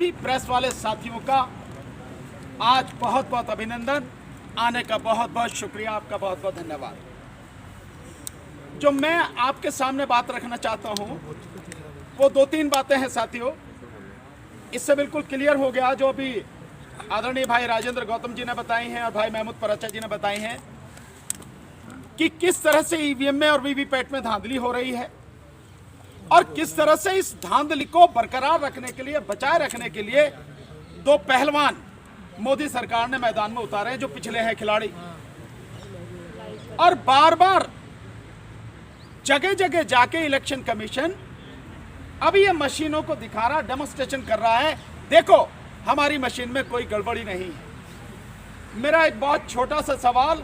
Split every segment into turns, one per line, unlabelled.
सभी प्रेस वाले साथियों का आज बहुत बहुत अभिनंदन, आने का बहुत बहुत शुक्रिया, आपका बहुत बहुत धन्यवाद। जो मैं आपके सामने बात रखना चाहता हूं वो 2-3 बातें हैं साथियों। इससे बिल्कुल क्लियर हो गया जो अभी आदरणीय भाई राजेंद्र गौतम जी ने बताई हैं और भाई महमूद पराचा जी ने बताई हैं कि किस तरह से ईवीएम में और वीवीपैट में धांधली हो रही है और किस तरह से इस धांधली को बरकरार रखने के लिए, बचाए रखने के लिए 2 पहलवान मोदी सरकार ने मैदान में उतारे हैं जो पिछले हैं खिलाड़ी, और बार बार जगह जगह जाके इलेक्शन कमीशन अभी ये मशीनों को दिखा रहा, डेमोन्स्ट्रेशन कर रहा है, देखो हमारी मशीन में कोई गड़बड़ी नहीं है। मेरा एक बहुत छोटा सा सवाल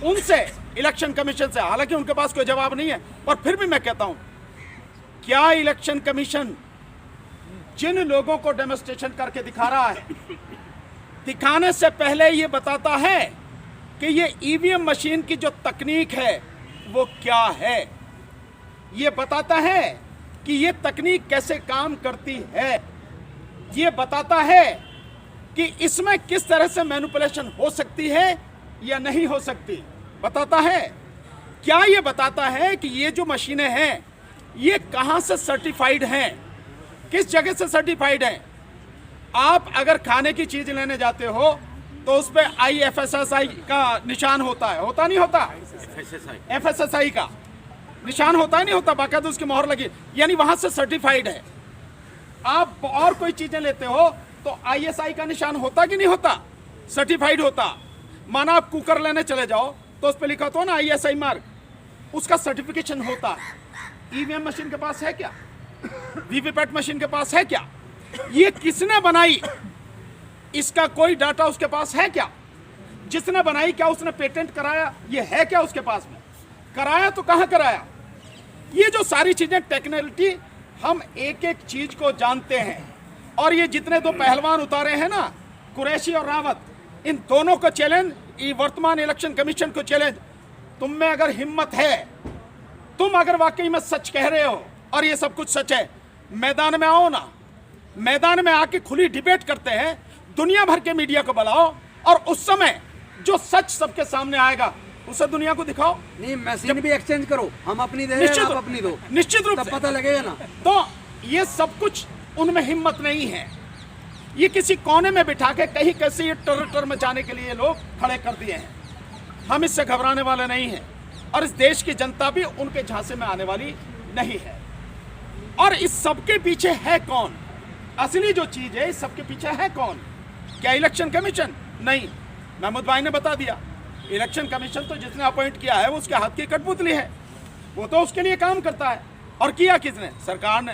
उनसे, इलेक्शन कमीशन से, हालांकि उनके पास कोई जवाब नहीं है, पर फिर भी मैं कहता हूं, क्या इलेक्शन कमीशन जिन लोगों को डेमोन्स्ट्रेशन करके दिखा रहा है, दिखाने से पहले ये बताता है कि ये ईवीएम मशीन की जो तकनीक है वो क्या है? ये बताता है कि ये तकनीक कैसे काम करती है? ये बताता है कि इसमें किस तरह से मैनिपुलेशन हो सकती है या नहीं हो सकती? बताता है। क्या ये बताता है कि ये जो मशीनें हैं ये कहां से सर्टिफाइड हैं, किस जगह से सर्टिफाइड हैं? आप अगर खाने की चीज लेने जाते हो तो उस पर IFSSI का निशान होता है, होता नहीं होता? FSSI का निशान होता है नहीं होता? बाकायदा उसकी मोहर लगी, यानी वहां से सर्टिफाइड है। आप और कोई चीजें लेते हो तो ISI का निशान होता कि नहीं होता? सर्टिफाइड होता। माना आप कुकर लेने चले जाओ तो उस पर लिखा तो ना ISI मार्क, उसका सर्टिफिकेशन होता है। ईवीएम मशीन के पास है क्या? वीवीपैट मशीन के पास है क्या? ये किसने बनाई, इसका कोई डाटा उसके पास है क्या? जिसने बनाई क्या उसने पेटेंट कराया? ये है क्या उसके पास में? कराया तो कहां कराया? ये जो सारी चीजें, टेक्नोलॉजी, हम एक एक चीज को जानते हैं। और ये जितने 2 पहलवान उतारे हैं ना, कुरैशी और रावत, इन दोनों को चैलेंज, वर्तमान इलेक्शन कमीशन को चैलेंज, तुम में अगर हिम्मत है, तुम अगर वाकई में सच कह रहे हो और ये सब कुछ सच है, मैदान में आओ ना, मैदान में आके खुली डिबेट करते हैं, दुनिया भर के मीडिया को बुलाओ और उस समय जो सच सबके सामने आएगा उसे दुनिया को दिखाओ।
नहीं, मशीन भी एक्सचेंज करो, हम अपनी दे रहे हैं, आप अपनी दो,
निश्चित रूप
से पता लगेगा ना।
तो ये सब कुछ उनमें हिम्मत नहीं है। ये किसी कोने में बिठा के कहीं कैसे ये टर मचाने के लिए लोग खड़े कर दिए हैं। हम इससे घबराने वाले नहीं हैं और इस देश की जनता भी उनके झांसे में आने वाली नहीं है। और इस सबके पीछे है कौन? असली जो चीज है, इस सबके पीछे है कौन? क्या इलेक्शन कमीशन? नहीं, महमूद भाई ने बता दिया, इलेक्शन कमीशन तो जिसने अपॉइंट किया है वो उसके हाथ की कठपुतली है, वो तो उसके लिए काम करता है। और किया किसने? सरकार ने।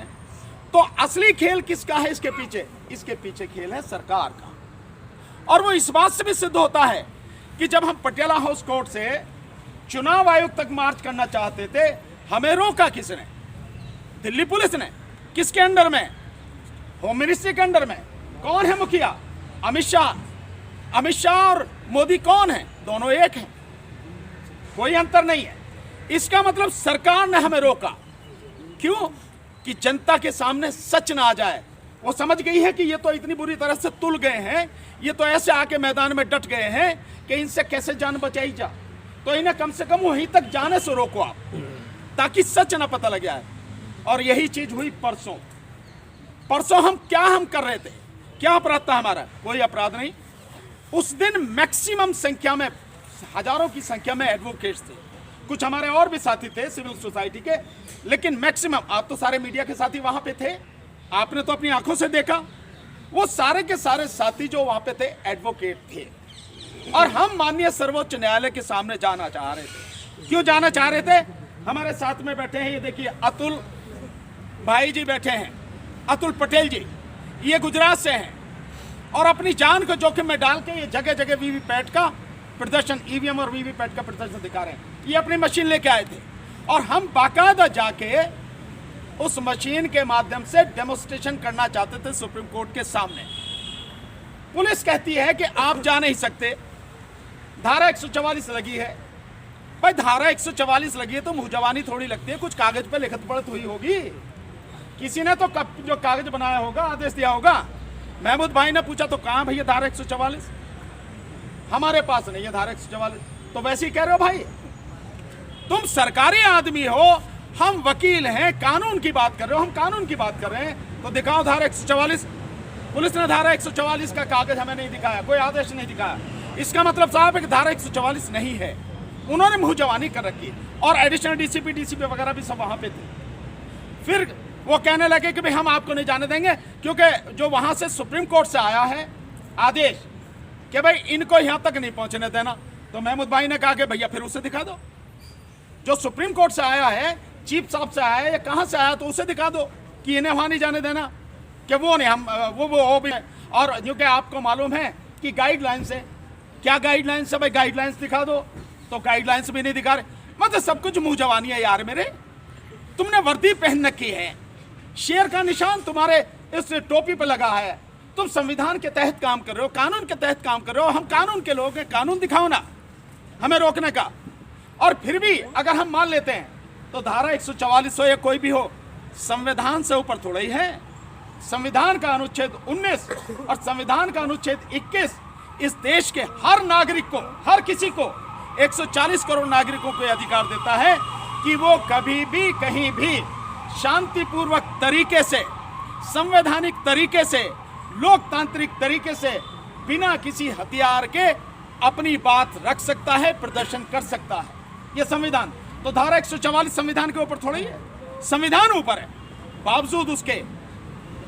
तो असली खेल किसका है इसके पीछे? इसके पीछे खेल है सरकार का। और वो इस बात से भी सिद्ध होता है कि जब हम पटियाला हाउस कोर्ट से चुनाव आयोग तक मार्च करना चाहते थे, हमें रोका किसने? दिल्ली पुलिस ने। किसके अंडर में? होम मिनिस्ट्री के अंडर में। कौन है मुखिया? अमित शाह। अमित शाह और मोदी कौन है? दोनों एक हैं, कोई अंतर नहीं है। इसका मतलब सरकार ने हमें रोका। क्यों? कि जनता के सामने सच ना आ जाए। वो समझ गई है कि ये तो इतनी बुरी तरह से तुल गए हैं, ये तो ऐसे आके मैदान में डट गए हैं कि इनसे कैसे जान बचाई जा, तो इन्हें कम से कम वहीं तक जाने से रोको आप, ताकि सच ना पता लग जाए। और यही चीज हुई परसों। परसों हम कर रहे थे? क्या अपराध था हमारा? कोई अपराध नहीं। उस दिन मैक्सिमम संख्या में, हजारों की संख्या में एडवोकेट्स थे, कुछ हमारे और भी साथी थे सिविल सोसाइटी के, लेकिन मैक्सिमम, आप तो सारे मीडिया के साथी वहां पे थे, आपने तो अपनी आंखों से देखा, वो सारे के सारे साथी जो वहां पे थे एडवोकेट थे। और हम माननीय सर्वोच्च न्यायालय के सामने जाना चाह रहे थे। क्यों जाना चाह रहे थे? हमारे साथ में बैठे हैं, ये देखिए अतुल भाई जी बैठे हैं, अतुल पटेल जी, ये गुजरात से हैं और अपनी जान को जोखिम में डाल के ये जगह जगह वीवीपैट का प्रदर्शन, ईवीएम और वीवीपैट का प्रदर्शन दिखा रहे हैं। ये अपनी मशीन लेके आए थे और हम बाकायदा जाके उस मशीन के माध्यम से डेमोन्स्ट्रेशन करना चाहते थे सुप्रीम कोर्ट के सामने। पुलिस कहती है कि आप जा नहीं सकते, धारा 144 लगी है। भाई धारा 144 लगी है तो मुंह जवानी थोड़ी लगती है, कुछ कागज पे लिखत पढ़त हुई होगी, किसी ने तो जो कागज बनाया होगा, आदेश दिया होगा। महमूद भाई ने पूछा तो कहाँ भैया धारा 144? हमारे पास नहीं है धारा 144। तो वैसे ही कह रहे हो भाई, तुम सरकारी आदमी हो, हम वकील हैं, कानून की बात कर रहे हो, हम कानून की बात कर रहे हैं, तो दिखाओ धारा 144। पुलिस ने धारा 144 का कागज हमें नहीं दिखाया, कोई आदेश नहीं दिखाया। इसका मतलब साहब है कि धारा 144 नहीं है। उन्होंने मुंह जवानी कर रखी, और एडिशनल डीसीपी वगैरह भी सब वहां पे थे। फिर वो कहने लगे कि भाई हम आपको नहीं जाने देंगे, क्योंकि जो वहां से सुप्रीम कोर्ट से आया है आदेश कि भाई इनको यहां तक नहीं पहुंचने देना। तो महमूद भाई ने कहा कि भैया फिर उसे दिखा दो, जो सुप्रीम कोर्ट से आया है, चीफ साहब से आया है या कहां से आया, तो उसे दिखा दो कि इन्हें वहां नहीं जाने देना, कि वो नहीं, हम वो भी। और क्योंकि आपको मालूम है कि गाइडलाइंस है, क्या गाइडलाइंस है भाई, गाइडलाइंस दिखा दो, तो गाइडलाइंस भी नहीं दिखा रहे। मतलब सब कुछ मुंह जवानी है यार मेरे। तुमने वर्दी पहन रखी है, शेर का निशान तुम्हारे इस टोपी पे लगा है, तुम संविधान के तहत काम कर रहे हो, कानून के तहत काम कर रहे हो। हम कानून के लोग हैं, कानून दिखाओ ना हमें रोकने का। और फिर भी अगर हम मान लेते हैं तो धारा 144 हो या कोई भी हो, संविधान से ऊपर थोड़ा ही है। संविधान का अनुच्छेद 19 और संविधान का अनुच्छेद 21 इस देश के हर नागरिक को, हर किसी को, 140 करोड़ नागरिकों को अधिकार देता है कि वो कभी भी कहीं भी शांतिपूर्वक तरीके से, संवैधानिक तरीके से, लोकतांत्रिक तरीके से, बिना किसी हथियार के अपनी बात रख सकता है, प्रदर्शन कर सकता है। ये संविधान। तो धारा 144 संविधान के ऊपर थोड़ी है, संविधान ऊपर है। बावजूद उसके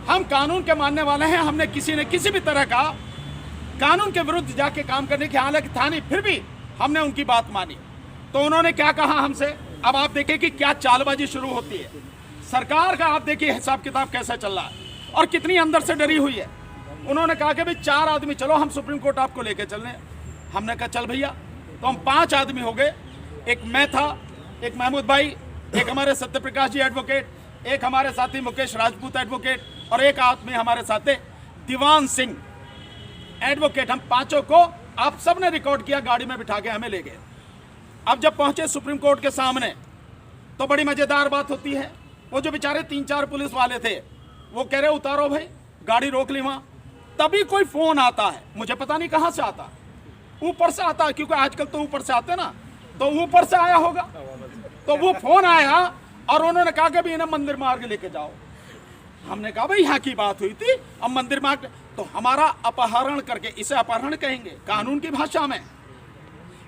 हम कानून के मानने वाले हैं। हमने किसी ने किसी भी तरह का कानून के विरुद्ध जाके काम करने की हालांकि था नहीं, फिर भी हमने उनकी बात मानी। तो उन्होंने क्या कहा हमसे, अब आप देखिए कि क्या चालबाजी शुरू होती है सरकार का। आप देखिए हिसाब किताब कैसा चल रहा है और कितनी अंदर से डरी हुई है। उन्होंने कहा कि भाई 4 आदमी चलो, हम सुप्रीम कोर्ट आपको लेके चल रहे हैं। हमने कहा चल भैया। तो हम 5 आदमी हो गए। एक मैं था, एक महमूद भाई, एक हमारे सत्यप्रकाश जी एडवोकेट, एक हमारे साथी मुकेश राजपूत एडवोकेट, और एक आदमी हमारे साथ दीवान सिंह एडवोकेट। हम पांचों को आप सब ने रिकॉर्ड किया, गाड़ी में बिठा के हमें ले गए। अब जब पहुंचे सुप्रीम कोर्ट के सामने तो बड़ी मजेदार बात होती है। वो जो बेचारे 3-4 पुलिस वाले थे वो कह रहे उतारो भाई, गाड़ी रोक ली वहां। तभी कोई फोन आता है, मुझे पता नहीं कहां से आता, ऊपर से आता है, क्योंकि आजकल तो ऊपर से आते ना, तो ऊपर से आया होगा। तो वो फोन आया और उन्होंने कहा कि इन्हें मंदिर मार्ग लेके जाओ। हमने कहा भाई यहाँ की बात हुई थी, अब मंदिर मार्ग। तो हमारा अपहरण करके, इसे अपहरण कहेंगे कानून की भाषा में,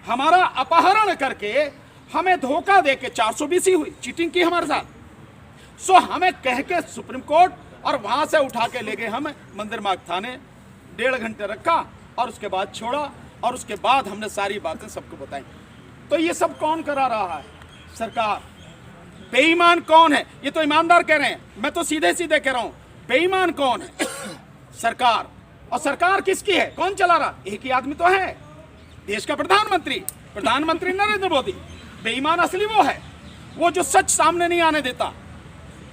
हमारा अपहरण करके हमें धोखा देके 420 हुई, चीटिंग की हमारे साथ। सो हमें कह के सुप्रीम कोर्ट, और वहां से उठा के ले गए हमें मंदिर मार्ग थाने। 1.5 घंटे रखा और उसके बाद छोड़ा, और उसके बाद हमने सारी बातें सबको बताई। तो ये सब कौन करा रहा है? सरकार। बेईमान कौन है? ये तो ईमानदार कह रहे हैं, मैं तो सीधे सीधे कह रहा हूं, बेईमान कौन है? सरकार। और सरकार किसकी है? कौन चला रहा? एक ही आदमी तो है, देश का प्रधानमंत्री नरेंद्र मोदी। बेईमान असली वो है, वो जो सच सामने नहीं आने देता।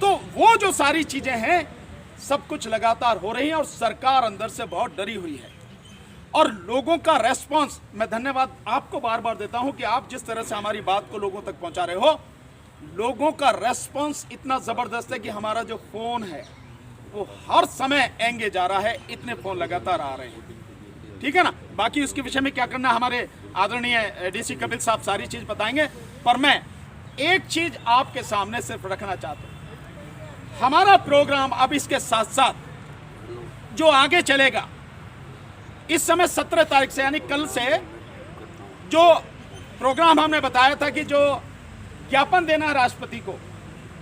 तो वो जो सारी चीजें हैं, सब कुछ लगातार हो रही है, और सरकार अंदर से बहुत डरी हुई है। और लोगों का रेस्पॉन्स, मैं धन्यवाद आपको बार बार देता हूं कि आप जिस तरह से हमारी बात को लोगों तक पहुंचा रहे हो। लोगों का रेस्पॉन्स इतना जबरदस्त है कि हमारा जो फोन है वो हर समय एंगेज आ रहा है, इतने फोन लगातार आ रहे हैं। ठीक है ना? बाकी उसके विषय में क्या करना, हमारे आदरणीय डीसी कपिल साहब सारी चीज बताएंगे। पर मैं एक चीज आपके सामने सिर्फ रखना चाहता हूं, हमारा प्रोग्राम अब इसके साथ साथ जो आगे चलेगा, इस समय 17 तारीख से, यानी कल से, जो प्रोग्राम हमने बताया था कि जो ज्ञापन देना है राष्ट्रपति को,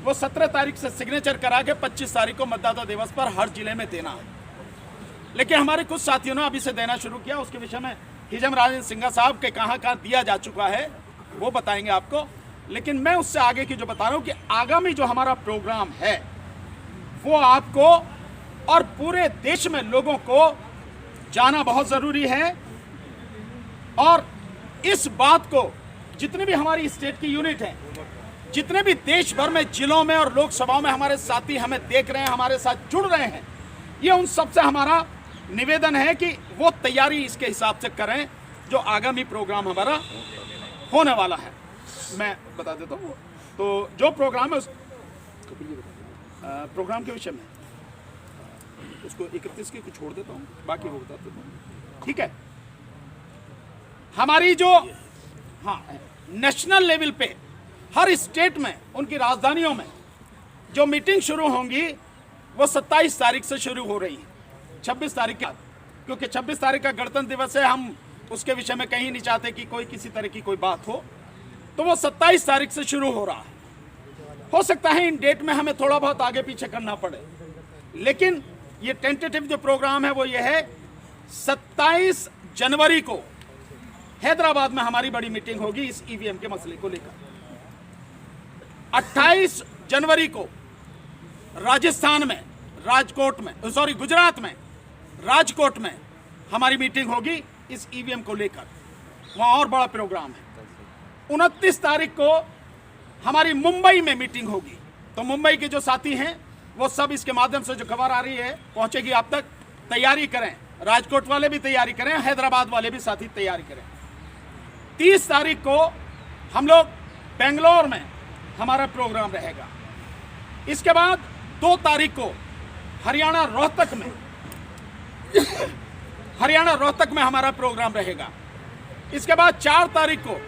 वो 17 तारीख से सिग्नेचर करा के 25 तारीख को मतदाता दिवस पर हर जिले में देना है। लेकिन हमारे कुछ साथियों ने अभी से देना शुरू किया। उसके विषय में हिजम राजेंद्र सिंघा साहब के कहाँ दिया जा चुका है वो बताएंगे आपको। लेकिन मैं उससे आगे की जो बता रहा हूँ कि आगामी जो हमारा प्रोग्राम है वो आपको और पूरे देश में लोगों को जाना बहुत जरूरी है। और इस बात को जितने भी हमारी स्टेट की यूनिट हैं, जितने भी देश भर में जिलों में और लोकसभाओं में हमारे साथी हमें देख रहे हैं, हमारे साथ जुड़ रहे हैं, ये उन सबसे हमारा निवेदन है कि वो तैयारी इसके हिसाब से करें जो आगामी प्रोग्राम हमारा होने वाला है। मैं बता देता हूँ। तो जो प्रोग्राम है उस प्रोग्राम के विषय में उसको 31 की को छोड़ देता हूँ, बाकी वो बताते हूँ। ठीक है, हमारी जो नेशनल लेवल पे हर स्टेट में उनकी राजधानियों में जो मीटिंग शुरू होंगी वो 27 तारीख से शुरू हो रही है, 26 तारीख के बाद, क्योंकि 26 तारीख का गणतंत्र दिवस है, हम उसके विषय में कहीं नहीं चाहते कि कोई किसी तरह की कोई बात हो, तो वो 27 तारीख से शुरू हो रहा है। हो सकता है इन डेट में हमें थोड़ा बहुत आगे पीछे करना पड़े, लेकिन ये टेंटेटिव जो प्रोग्राम है वो ये है 27 जनवरी को हैदराबाद में हमारी बड़ी मीटिंग होगी इस ईवीएम के मसले को लेकर। 28 जनवरी को राजस्थान में गुजरात में राजकोट में हमारी मीटिंग होगी इस ईवीएम को लेकर, वहाँ और बड़ा प्रोग्राम है। 29 तारीख को हमारी मुंबई में मीटिंग होगी, तो मुंबई के जो साथी हैं वो सब इसके माध्यम से जो खबर आ रही है पहुँचेगी आप तक, तैयारी करें, राजकोट वाले भी तैयारी करें, हैदराबाद वाले भी साथी तैयारी करें। 30 तारीख को हम लोग बेंगलोर में हमारा प्रोग्राम रहेगा। इसके बाद 2 तारीख को हरियाणा रोहतक में हमारा प्रोग्राम रहेगा। इसके बाद 4 तारीख को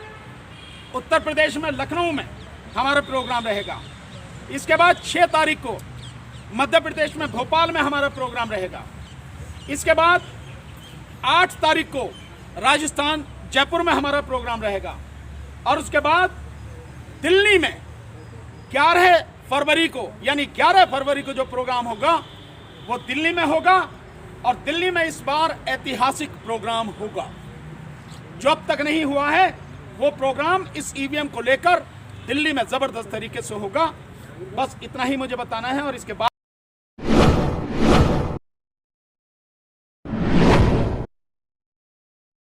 उत्तर प्रदेश में लखनऊ में हमारा प्रोग्राम रहेगा। इसके बाद 6 तारीख को मध्य प्रदेश में भोपाल में हमारा प्रोग्राम रहेगा। इसके बाद 8 तारीख को राजस्थान जयपुर में हमारा प्रोग्राम रहेगा। और उसके बाद दिल्ली में 11 फरवरी को, यानी 11 फरवरी को जो प्रोग्राम होगा वो दिल्ली में होगा, और दिल्ली में इस बार ऐतिहासिक प्रोग्राम होगा जो अब तक नहीं हुआ है। वो प्रोग्राम इस ईवीएम को लेकर दिल्ली में जबरदस्त तरीके से होगा। बस इतना ही मुझे बताना है, और इसके बाद